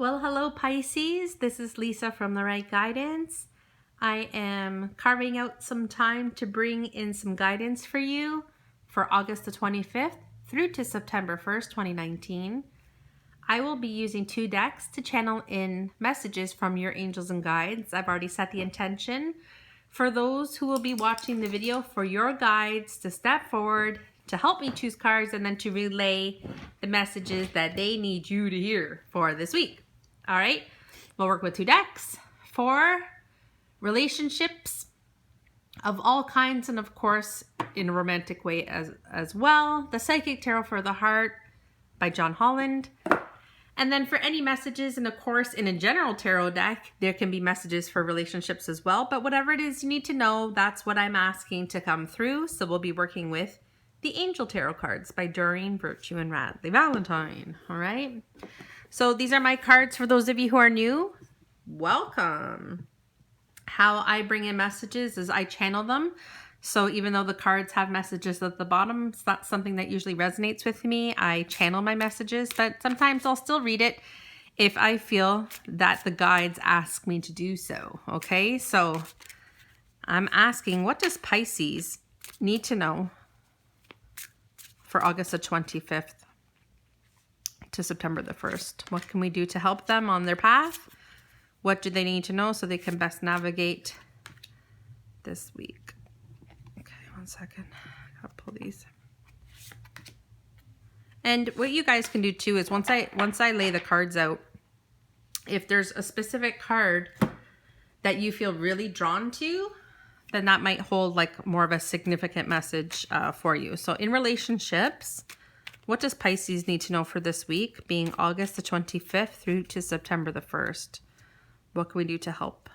Well, hello Pisces. This is Lisa from The Right Guidance. I am carving out some time to bring in some guidance for you for August the 25th through to September 1st, 2019. I will be using two decks to channel in messages from your angels and guides. I've already set the intention for those who will be watching the video for your guides to step forward to help me choose cards and then to relay the messages that they need you to hear for this week. All right, we'll work with two decks for relationships of all kinds, and of course in a romantic way as well. The Psychic Tarot for the Heart by John Holland. And then for any messages, and of course in a general tarot deck, there can be messages for relationships as well. But whatever it is you need to know, that's what I'm asking to come through. So we'll be working with the Angel Tarot cards by Doreen Virtue and Radley Valentine. All right. So these are my cards for those of you who are new. Welcome. How I bring in messages is I channel them. So even though the cards have messages at the bottom, it's not something that usually resonates with me. I channel my messages, but sometimes I'll still read it if I feel that the guides ask me to do so. Okay, so I'm asking, what does Pisces need to know for August the 25th to September the 1st? What can we do to help them on their path? What do they need to know so they can best navigate this week? Okay, 1 second. I gotta pull these. And what you guys can do too is once I lay the cards out, if there's a specific card that you feel really drawn to, then that might hold like more of a significant message for you. So in relationships, what does Pisces need to know for this week, being August the 25th through to September the 1st? What can we do to help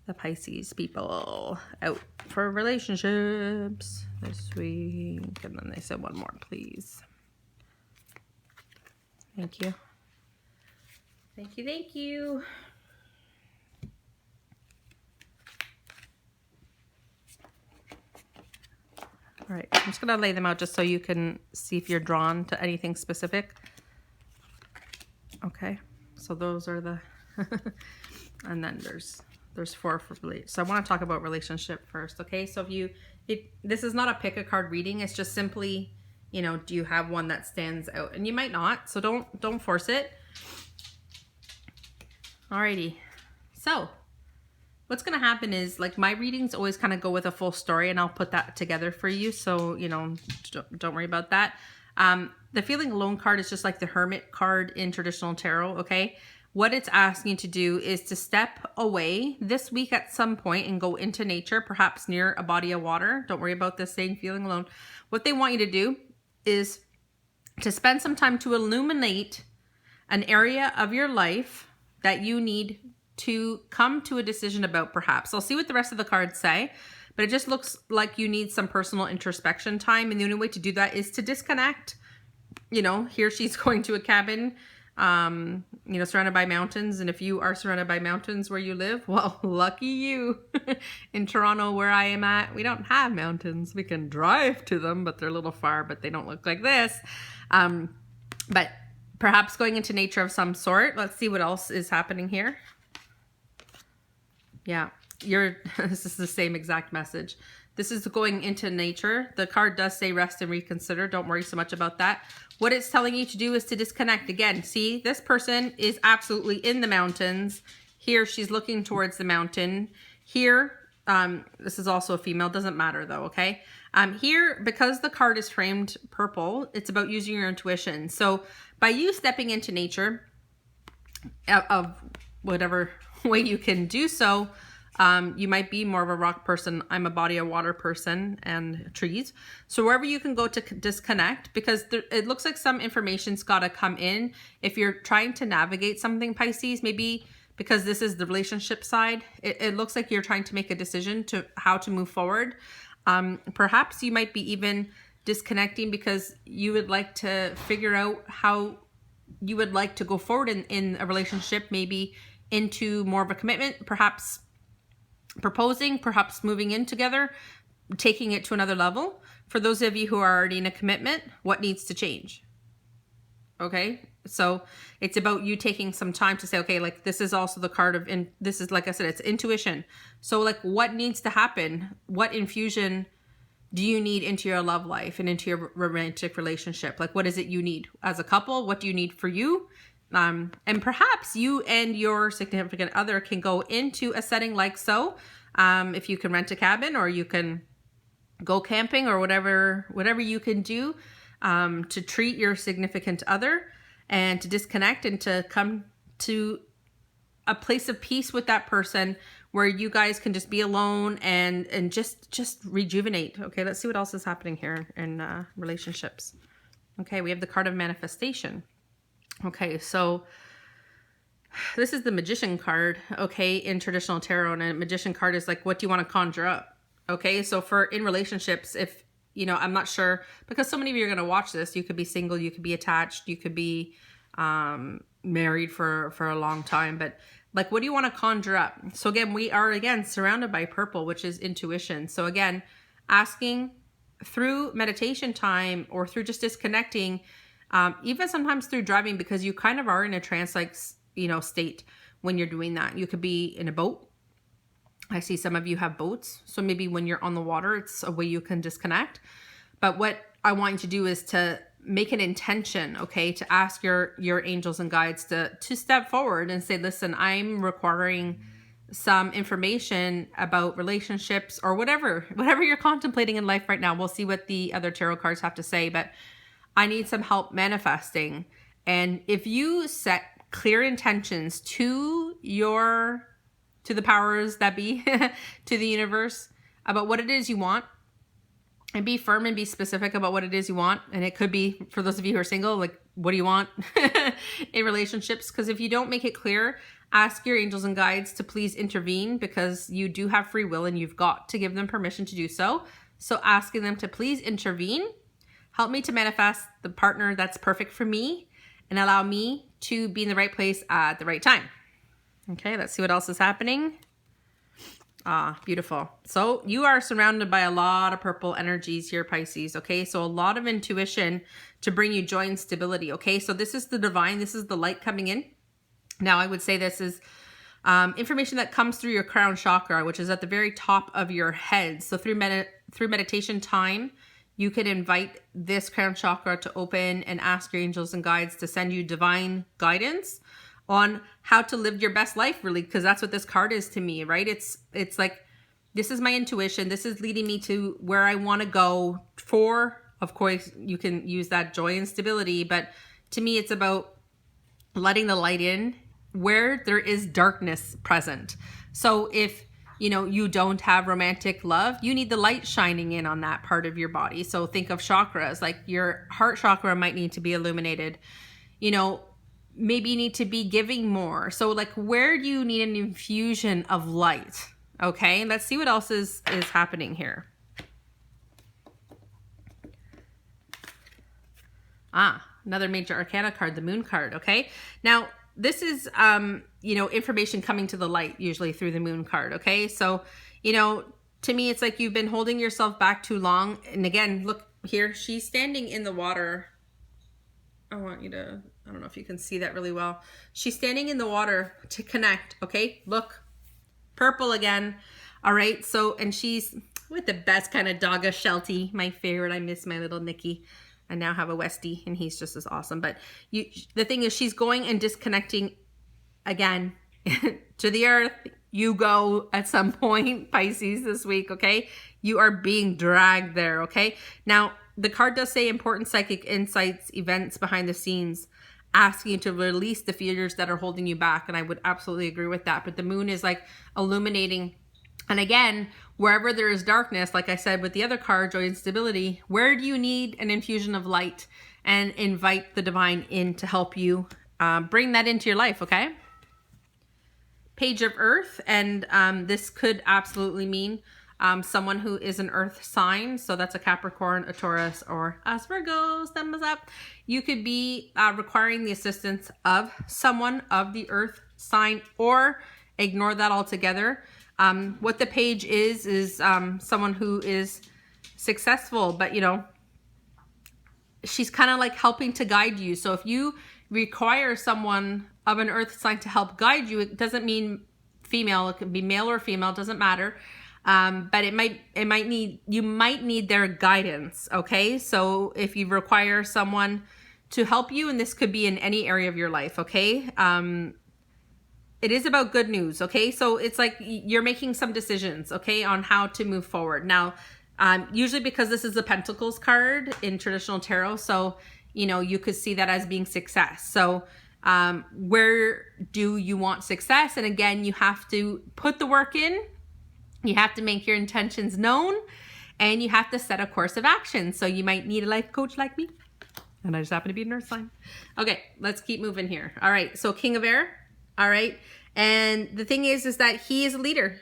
the Pisces people out for relationships this week? And then they said one more, please. Thank you. Thank you, thank you. All right, I'm just gonna lay them out just so you can see if you're drawn to anything specific. Okay, so those are the, and then there's four for, so I wanna talk about relationship first, okay? So this is not a pick a card reading, it's just simply, you know, do you have one that stands out? And you might not, so don't force it. Alrighty, so what's going to happen is, like, my readings always kind of go with a full story, and I'll put that together for you. So, you know, don't worry about that. The Feeling Alone card is just like the Hermit card in traditional tarot, okay? What it's asking you to do is to step away this week at some point and go into nature, perhaps near a body of water. Don't worry about this saying feeling alone. What they want you to do is to spend some time to illuminate an area of your life that you need to come to a decision about, perhaps. I'll see what the rest of the cards say, but it just looks like you need some personal introspection time. And the only way to do that is to disconnect. You know, here she's going to a cabin, you know, surrounded by mountains. And if you are surrounded by mountains where you live, well, lucky you. In Toronto, where I am at, we don't have mountains. We can drive to them, but they're a little far, but they don't look like this. But perhaps going into nature of some sort. Let's see what else is happening here. Yeah, this is the same exact message. This is going into nature. The card does say rest and reconsider. Don't worry so much about that. What it's telling you to do is to disconnect. Again, see, this person is absolutely in the mountains. Here, she's looking towards the mountain. Here, this is also a female. Doesn't matter though, okay? Here, because the card is framed purple, it's about using your intuition. So by you stepping into nature of whatever way you can do so, you might be more of a rock person. I'm a body of water person and trees. So wherever you can go to disconnect, because it looks like some information's got to come in. If you're trying to navigate something, Pisces, maybe because this is the relationship side, it looks like you're trying to make a decision to how to move forward. Perhaps you might be even disconnecting because you would like to figure out how you would like to go forward in a relationship, maybe into more of a commitment, perhaps proposing, perhaps moving in together, taking it to another level. For those of you who are already in a commitment, what needs to change? Okay, So it's about you taking some time to say, okay, like this is also the card of, and this is, like I said, it's intuition. So like what needs to happen? What infusion do you need into your love life and into your romantic relationship? Like, what is it you need as a couple? What do you need for you? And perhaps you and your significant other can go into a setting like so. If you can rent a cabin, or you can go camping, or whatever you can do to treat your significant other and to disconnect and to come to a place of peace with that person where you guys can just be alone and just rejuvenate. Okay, let's see what else is happening here in relationships. Okay, we have the card of manifestation. Okay, so this is the Magician card, okay, in traditional tarot. And a Magician card is like, what do you want to conjure up? Okay, so for in relationships, if, you know, I'm not sure, because so many of you are going to watch this. You could be single, you could be attached, you could be married for a long time, but like, what do you want to conjure up? So again, we are again surrounded by purple, which is intuition. So again, asking through meditation time or through just disconnecting, even sometimes through driving, because you kind of are in a trance-like, you know, state when you're doing that. You could be in a boat. I see some of you have boats. So maybe when you're on the water, it's a way you can disconnect. But what I want you to do is to make an intention, okay, to ask your angels and guides to step forward and say, listen, I'm requiring some information about relationships or whatever you're contemplating in life right now. We'll see what the other tarot cards have to say, but I need some help manifesting. And if you set clear intentions to the powers that be, to the universe, about what it is you want, and be firm and be specific about what it is you want. And it could be, for those of you who are single, like, what do you want in relationships? Because if you don't make it clear, ask your angels and guides to please intervene, because you do have free will and you've got to give them permission to do so. So asking them to please intervene, help me to manifest the partner that's perfect for me, and allow me to be in the right place at the right time. Okay, let's see what else is happening. Ah, beautiful. So you are surrounded by a lot of purple energies here, Pisces. Okay, so a lot of intuition to bring you joy and stability. Okay, so this is the divine. This is the light coming in. Now, I would say this is information that comes through your crown chakra, which is at the very top of your head. So through meditation time, you could invite this crown chakra to open and ask your angels and guides to send you divine guidance on how to live your best life, really, because that's what this card is to me, right? It's like, this is my intuition. This is leading me to where I want to go for, of course, you can use that joy and stability, but to me, it's about letting the light in where there is darkness present. So if, you know, you don't have romantic love, you need the light shining in on that part of your body. So think of chakras, like your heart chakra might need to be illuminated, you know, maybe you need to be giving more. So like, where do you need an infusion of light? Okay, let's see what else is happening here. Ah, another major arcana card, the moon card. Okay, now this is, you know, information coming to the light, usually through the moon card. Okay, so, you know, to me, it's like you've been holding yourself back too long. And again, look here, she's standing in the water. I want you to, I don't know if you can see that really well. She's standing in the water to connect. Okay, look, purple again. All right, so, and she's with the best kind of dogga Sheltie, my favorite. I miss my little Nikki. I now have a Westie and he's just as awesome. But the thing is, she's going and disconnecting again to the earth. You go at some point, Pisces, this week, okay? You are being dragged there, okay? Now, the card does say important psychic insights, events behind the scenes, asking you to release the fears that are holding you back. And I would absolutely agree with that. But the moon is like illuminating. And again, wherever there is darkness, like I said with the other card, joy and stability, where do you need an infusion of light? And invite the divine in to help you bring that into your life, okay? Page of Earth. And this could absolutely mean someone who is an earth sign. So that's a Capricorn, a Taurus, or us Virgos, thumbs up. You could be requiring the assistance of someone of the earth sign, or ignore that altogether. What the page is someone who is successful, but you know, she's kind of like helping to guide you. So if you require someone of an earth sign to help guide you, it doesn't mean female. It can be male or female, it doesn't matter. But you might need their guidance. Okay. So if you require someone to help you, and this could be in any area of your life. Okay. It is about good news. Okay. So it's like you're making some decisions, okay, on how to move forward. Now, usually because this is a Pentacles card in traditional tarot. So, you know, you could see that as being success. So, where do you want success? And again, you have to put the work in, you have to make your intentions known, and you have to set a course of action. So you might need a life coach like me. And I just happen to be a nurse sign. Okay, let's keep moving here. All right, so King of Air. All right. And the thing is that he is a leader.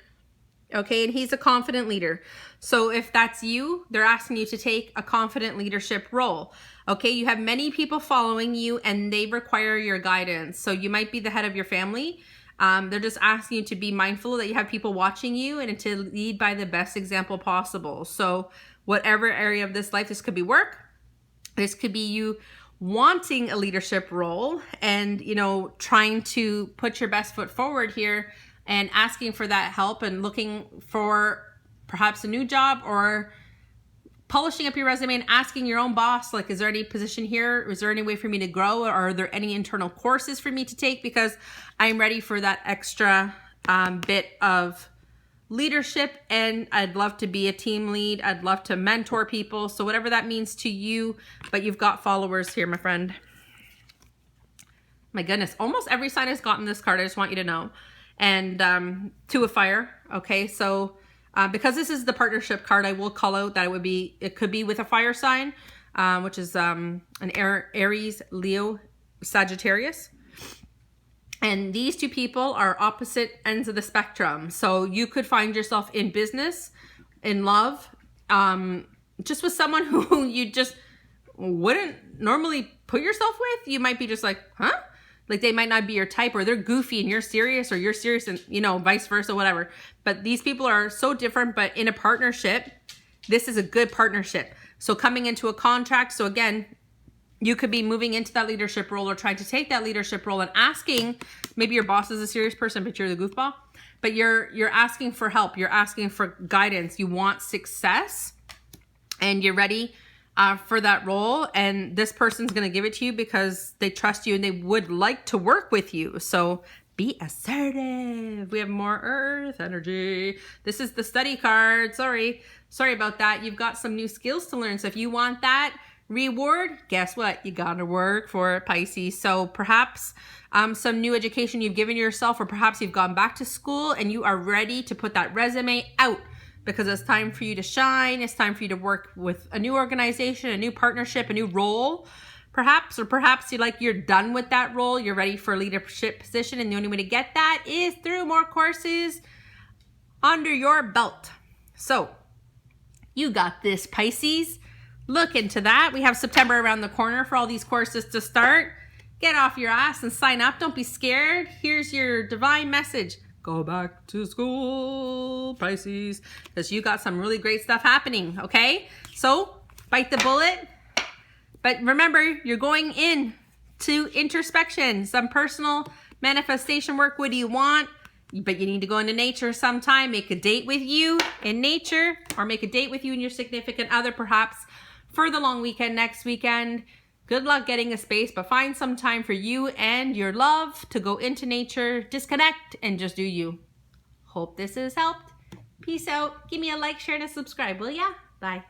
Okay, and he's a confident leader. So if that's you, they're asking you to take a confident leadership role. Okay, you have many people following you and they require your guidance. So you might be the head of your family. They're just asking you to be mindful that you have people watching you and to lead by the best example possible. So whatever area of this life, this could be work. This could be you wanting a leadership role and, you know, trying to put your best foot forward here and asking for that help and looking for perhaps a new job or polishing up your resume and asking your own boss, like, is there any position here? Is there any way for me to grow? Or are there any internal courses for me to take? Because I'm ready for that extra bit of leadership and I'd love to be a team lead. I'd love to mentor people. So whatever that means to you, but you've got followers here, my friend. My goodness, almost every sign has gotten this card. I just want you to know. And Two of Fire. Okay, so because this is the partnership card, I will call out that it could be with a fire sign, which is an Aries, Leo, Sagittarius. And these two people are opposite ends of the spectrum. So you could find yourself in business, in love, just with someone who you just wouldn't normally put yourself with. You might be just like, huh? Like they might not be your type, or they're goofy and you're serious, or you're serious and, you know, vice versa, whatever. But these people are so different, but in a partnership, this is a good partnership. So coming into a contract. So again, you could be moving into that leadership role or trying to take that leadership role and asking, maybe your boss is a serious person, but you're the goofball, but you're asking for help. You're asking for guidance. You want success and you're ready for that role. And this person's going to give it to you because they trust you and they would like to work with you. So be assertive. We have more earth energy. This is the study card. Sorry about that. You've got some new skills to learn. So if you want that reward, guess what? You gotta work for it, Pisces. So perhaps some new education you've given yourself, or perhaps you've gone back to school and you are ready to put that resume out because it's time for you to shine. It's time for you to work with a new organization, a new partnership, a new role, perhaps, or perhaps you're done with that role. You're ready for a leadership position. And the only way to get that is through more courses under your belt. So you got this, Pisces. Look into that. We have September around the corner for all these courses to start. Get off your ass and sign up. Don't be scared. Here's your divine message. Go back to school, Pisces, because you got some really great stuff happening, okay? So bite the bullet. But remember, you're going in to introspection, some personal manifestation work. What do you want? But you need to go into nature sometime. Make a date with you in nature, or make a date with you and your significant other, perhaps for the long weekend next weekend. Good luck getting a space, but find some time for you and your love to go into nature, disconnect, and just do you. Hope this has helped. Peace out. Give me a like, share, and a subscribe, will ya? Bye.